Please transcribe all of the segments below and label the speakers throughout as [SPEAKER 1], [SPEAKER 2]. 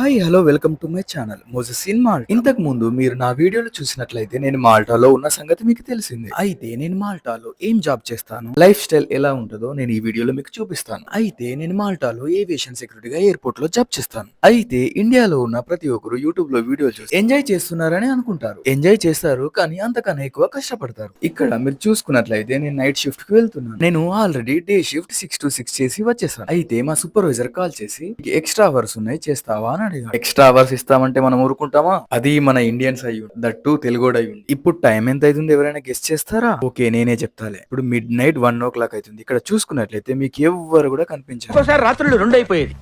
[SPEAKER 1] Hi hello welcome to my channel Moses in Malta. ఇంతకు ముందు మీరు నా వీడియోలు చూసినట్లయితే నేను మాల్టాలో ఉన్న సంగతి మీకు తెలిసింది. అయితే నేను మాల్టాలో ఏం జాబ్ చేస్తాను, లైఫ్ స్టైల్ ఎలా ఉంటుందో నేను ఈ వీడియోలో మీకు చూపిస్తాను. అయితే నేను మాల్టాలో ఏవియేషన్ సెక్యూరిటీగా ఎయిర్పోర్ట్ లో జాబ్ చేస్తాను. అయితే ఇండియాలో ఉన్న ప్రతి ఒక్కరు యూట్యూబ్ లో వీడియోలు చూసి ఎంజాయ్ చేస్తున్నారని అనుకుంటారు. ఎంజాయ్ చేస్తారు కానీ అంతకన్నా ఎక్కువ కష్టపడతారు. ఇక్కడ మీరు చూసుకున్నట్లయితే నేను నైట్ షిఫ్ట్ కి వెళ్తున్నాను. నేను ఆల్రెడీ డే షిఫ్ట్ 6 to 6 చేసి వచ్చేసాను. అయితే మా సూపర్వైజర్ కాల్ చేసి ఎక్స్ట్రా అవర్స్ ఉన్నాయి చేస్తావా అని అడిగాడు. ఎక్స్ట్రా అవర్స్ ఇస్తామంటే మనం ఊరుకుంటామా? అది మన ఇండియన్స్ అయ్యి దట్టు తెలుగోడు అయ్యి. ఇప్పుడు టైం ఎంత అవుతుంది ఎవరైనా గెస్ట్ చేస్తారా? ఓకే నేనే చెప్తాలే. ఇప్పుడు మిడ్ నైట్ 1 o'clock అవుతుంది. ఇక్కడ చూసుకున్నట్లయితే మీకు ఎవ్వరు కూడా కనిపించారు.
[SPEAKER 2] ఒకసారి రాత్రులు 2 అయిపోయేది.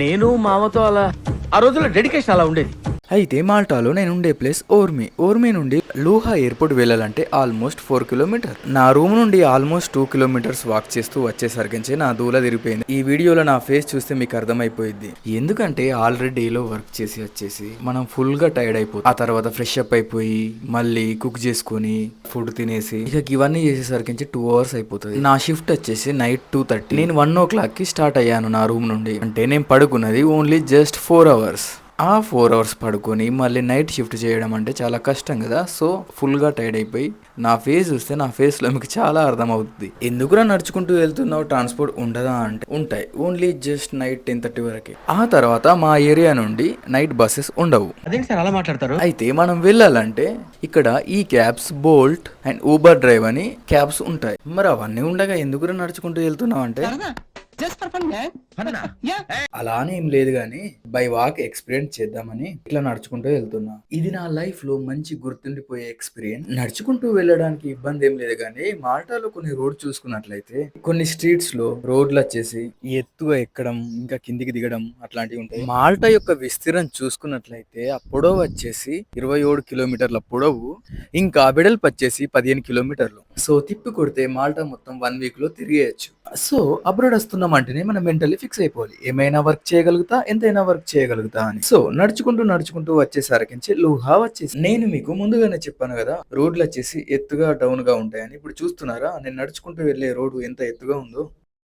[SPEAKER 2] నేను మామతో అలా ఆ రోజుల్లో డెడికేషన్ అలా ఉండేది.
[SPEAKER 1] అయితే మాల్టాలో నేను ఉండే ప్లేస్ ఓర్మీ నుండి లూహా ఎయిర్పోర్ట్ వెళ్ళాలంటే ఆల్మోస్ట్ 4 కిలోమీటర్. నా రూమ్ నుండి ఆల్మోస్ట్ 2 కిలోమీటర్స్ వాక్ చేస్తూ వచ్చేసరికి నా దూల తిరిగిపోయింది. ఈ వీడియోలో నా ఫేస్ చూస్తే మీకు అర్థమైపోయింది. ఎందుకంటే ఆల్రెడీ డేలో వర్క్ చేసి వచ్చేసి మనం ఫుల్ గా టైర్డ్ అయిపోతుంది. ఆ తర్వాత ఫ్రెష్ అప్ అయిపోయి మళ్ళీ కుక్ చేసుకుని ఫుడ్ తినేసి ఇక ఇవన్నీ చేసేసరికి 2 hours అయిపోతుంది. నా షిఫ్ట్ వచ్చేసి నైట్ 2:30. నేను 1 o'clock కి స్టార్ట్ అయ్యాను నా రూమ్ నుండి. అంటే నేను పడుకున్నది ఓన్లీ జస్ట్ 4 hours. ఆ 4 hours పడుకొని మళ్ళీ నైట్ షిఫ్ట్ చేయడం అంటే చాలా కష్టం కదా. సో ఫుల్గా టైర్డ్ అయిపోయి నా ఫేస్ చూస్తే నా ఫేస్లో మీకు చాలా అర్థమవుతుంది. ఎందుకురా నడుచుకుంటూ వెళ్తున్నావు, ట్రాన్స్పోర్ట్ ఉండదా అంటే ఉంటాయి, ఓన్లీ జస్ట్ నైట్ 10:30 వరకే. ఆ తర్వాత మా ఏరియా నుండి నైట్ బస్సెస్ ఉండవు.
[SPEAKER 2] అదేంటి సార్ అలా మాట్లాడతారు?
[SPEAKER 1] అయితే మనం వెళ్ళాలంటే ఇక్కడ ఈ cabs, Bolt and Uber drive అని క్యాబ్స్ ఉంటాయి. మరి అవన్నీ ఉండగా ఎందుకురా నడుచుకుంటూ వెళ్తున్నావు అంటే అలానే ఏం లేదు గానీ బై వాక్ ఎక్స్పీరియన్స్ చేద్దామని ఇట్లా నడుచుకుంటూ వెళ్తున్నా. ఇది నా లైఫ్ లో మంచి గుర్తుండిపోయే ఎక్స్పీరియన్స్. నడుచుకుంటూ వెళ్ళడానికి ఇబ్బంది ఏం లేదు గానీ మాల్టాలో కొన్ని రోడ్ చూసుకున్నట్లయితే కొన్ని స్ట్రీట్స్ లో రోడ్లు వచ్చేసి ఎత్తుగా ఎక్కడం ఇంకా కిందికి దిగడం అట్లాంటివి ఉంటాయి. మాల్టా యొక్క విస్తీర్ణం చూసుకున్నట్లయితే ఆ పొడవు వచ్చేసి 27 కిలోమీటర్ల పొడవు, ఇంకా వెడల్పు వచ్చేసి 15 కిలోమీటర్లు. సో తిప్పి కొడితే మాల్టా మొత్తం 1 week లో తిరిగేయచ్చు. సో అబ్రాడ్ వస్తున్నాం అంటేనే మనం మెంటల్లీ ఫిక్స్ అయిపోవాలి, ఏమైనా వర్క్ చేయగలుగుతా, ఎంతైనా వర్క్ చేయగలుగుతా అని. సో నడుచుకుంటూ వచ్చేసరికి లూహా వచ్చేసి నేను మీకు ముందుగానే చెప్పాను కదా రోడ్లు వచ్చేసి ఎత్తుగా డౌన్ గా ఉంటాయని. ఇప్పుడు చూస్తున్నారా నేను నడుచుకుంటూ వెళ్లే రోడ్డు ఎంత ఎత్తుగా ఉందో.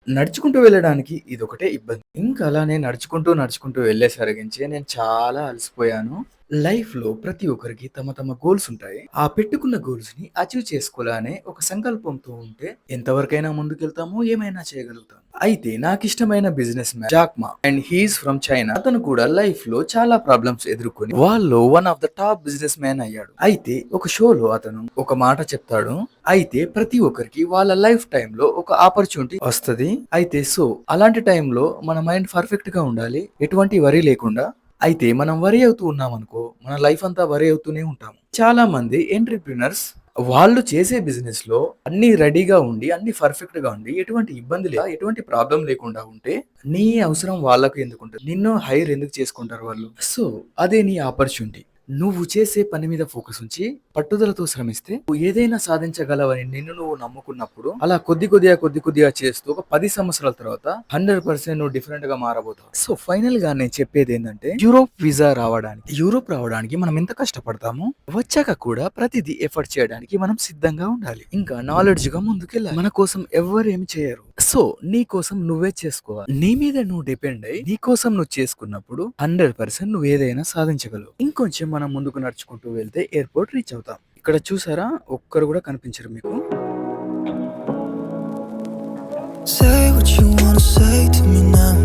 [SPEAKER 1] నడుచుకుంటూ వెళ్ళడానికి ఇదొకటే ఇబ్బంది. ఇంకా అలానే నడుచుకుంటూ వెళ్ళేసరికి నేను చాలా అలసిపోయాను. లైఫ్ లో ప్రతి ఒక్కరికి తమ తమ గోల్స్ ఉంటాయి. ఆ పెట్టుకున్న గోల్స్ ని అచీవ్ చేసుకోవాలనే ఒక సంకల్పంతో ఉంటే ఎంతవరకైనా ముందుకెళ్తామో, ఏమైనా చేయగలుగుతాం. అయితే నాకు ఇష్టమైన బిజినెస్ మ్యాన్ జాక్ మా అండ్ హీస్ ఫ్రమ్ చైనా. అతను కూడా లైఫ్ లో చాలా ప్రాబ్లమ్స్ ఎదుర్కొని వాళ్ళు one of the top business man అయ్యాడు. అయితే ఒక షోలో అతను ఒక మాట చెప్తాడు. అయితే ప్రతి ఒక్కరికి వాళ్ళ లైఫ్ టైమ్ లో ఒక ఆపర్చునిటీ వస్తది. అయితే సో అలాంటి టైంలో మన మైండ్ పర్ఫెక్ట్ గా ఉండాలి, ఎటువంటి వరి లేకుండా. అయితే మనం వరి అవుతూ ఉన్నాం అనుకో, మన లైఫ్ అంతా వరి అవుతూనే ఉంటాం. చాలా మంది ఎంటర్‌ప్రెన్యూర్స్ వాళ్ళు చేసే బిజినెస్ లో అన్ని రెడీగా ఉండి, అన్ని పర్ఫెక్ట్ గా ఉండి, ఎటువంటి ఇబ్బంది లేదా ఎటువంటి ప్రాబ్లం లేకుండా ఉంటే నీ అవసరం వాళ్ళకు ఎందుకుంటుంది, నిన్ను హైర్ ఎందుకు చేసుకుంటారు వాళ్ళు. సో అదే నీ ఆపర్చునిటీ. నువ్వు చేసే పని మీద ఫోకస్ ఉంచి పట్టుదలతో శ్రమిస్తే నువ్వు ఏదైనా సాధించగలవని నిన్ను నువ్వు నమ్ముకున్నప్పుడు అలా కొద్ది కొద్దిగా చేస్తూ ఒక 10 సంవత్సరాల తర్వాత 100% నువ్వు డిఫరెంట్ గా మారబోతావు. సో ఫైనల్ గా నేను చెప్పేది ఏంటంటే యూరోప్ రావడానికి మనం ఎంత కష్టపడతామో వచ్చాక కూడా ప్రతిదీ ఎఫర్ట్ చేయడానికి మనం సిద్ధంగా ఉండాలి. ఇంకా నాలెడ్జ్ గా ముందుకెళ్ళాలి. మన కోసం ఎవరు ఏమి చేయరు. సో నీ కోసం నువ్వే చేసుకోవాలి. నీ మీద నువ్వు డిపెండ్ అయ్యి నీ కోసం నువ్వు చేసుకున్నప్పుడు 100% నువ్వు ఏదైనా సాధించగలవు. ఇంకొంచెం మనం ముందుకు నడుచుకుంటూ వెళ్తే ఎయిర్పోర్ట్ రీచ్ అవుతాం. ఇక్కడ చూసారా ఒక్కరు కూడా కనిపించరు మీకు.
[SPEAKER 3] Say what you wanna say to me now.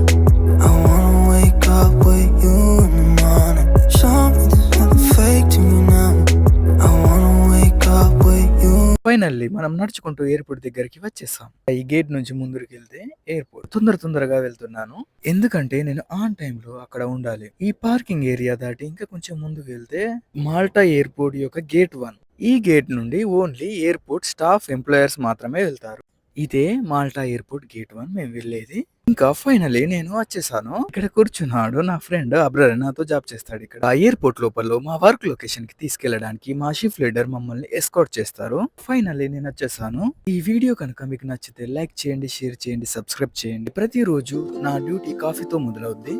[SPEAKER 3] I wanna wake up with you in the morning. Show me there's nothing fake to me now. I wanna wake up with you.
[SPEAKER 1] Finally మనం నడుచుకుంటూ airport దగ్గరికి వచ్చేసాం. ఈ gate నుంచి ముందుకు వెళ్తే airport. తొందరగా వెళ్తున్నాను ఎందుకంటే నేను ఆన్ టైమ్ లో అక్కడ ఉండాలి. ఈ పార్కింగ్ ఏరియా దాటి ఇంకా కొంచెం ముందుకు వెళ్తే మాల్టా ఎయిర్పోర్ట్ యొక్క గేట్ 1. ఈ గేట్ నుండి ఓన్లీ ఎయిర్పోర్ట్ స్టాఫ్ ఎంప్లాయర్స్ మాత్రమే వెళ్తారు. ఇదే మాల్టా ఎయిర్పోర్ట్ గేట్ 1 మేము వెళ్ళేది. ఇంకా ఫైనలీ నేను వచ్చేసాను. ఇక్కడ కూర్చున్నాడు నా ఫ్రెండ్ అబ్రర్, నాతో జాబ్ చేస్తాడు ఇక్కడ. ఆ ఎయిర్పోర్ట్ లోపల మా వర్క్ లొకేషన్ కి తీసుకెళ్లడానికి మా షిఫ్ట్ లీడర్ మమ్మల్ని ఎస్కార్ట్ చేస్తారు. ఫైనల్లీ నేను వచ్చేసాను. ఈ వీడియో కనుక మీకు నచ్చితే లైక్ చేయండి, షేర్ చేయండి, సబ్స్క్రైబ్ చేయండి. ప్రతిరోజు నా డ్యూటీ కాఫీతో మొదలవుద్ది.